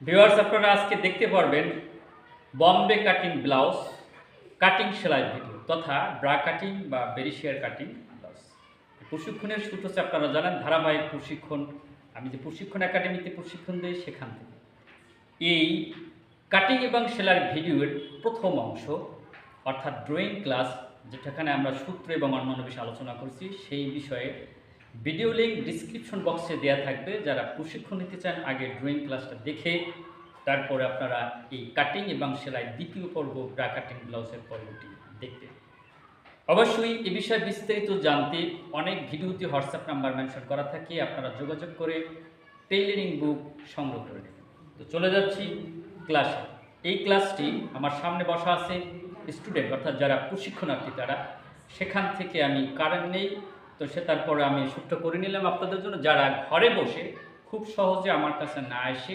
Viewers, আপনারা আজকে দেখতে পারবেন বম্বে কাটিং ব্লাউজ কাটিং সেলাই ভিডিও তথা ব্রা কাটিং বা বেরিশিয়ার কাটিং ব্লাউজ। প্রশিক্ষণের সূত্র হচ্ছে আপনারা জানেন, ধারাবাহিক প্রশিক্ষণ। আমি যে প্রশিক্ষণ একাডেমিতে প্রশিক্ষণ দিই সেখান থেকে এই কাটিং এবং সেলাইয়ের ভিডিওর প্রথম অংশ অর্থাৎ ড্রয়িং ক্লাস, যেখানে আমরা সূত্র এবং অন্যান্য বিষয়ে আলোচনা করছি, সেই বিষয়ে ভিডিও লিঙ্ক ডিসক্রিপশন বক্সে দেওয়া থাকবে। যারা প্রশিক্ষণ নিতে চান আগে ড্রয়িং ক্লাসটা দেখে তারপরে আপনারা এই কাটিং এবং সেলাই দ্বিতীয় পর্ব ব্রা কাটিং ব্লাউজের পর্বটি দেখতে। অবশ্যই এ বিষয়ে বিস্তারিত জানতে অনেক ভিডিওতে হোয়াটসঅ্যাপ নাম্বার মেনশন করা থাকে, আপনারা যোগাযোগ করে টেইলারিং বুক সংগ্রহ করে নেবেন। তো চলে যাচ্ছি ক্লাসে। এই ক্লাসটি আমার সামনে বসা আছে স্টুডেন্ট অর্থাৎ যারা প্রশিক্ষণার্থী, তারা সেখান থেকে আমি কারেন্ট নেই, তো সে তারপরে আমি সূত্র করে নিলাম আপনাদের জন্য, যারা ঘরে বসে খুব সহজে আমার কাছে না এসে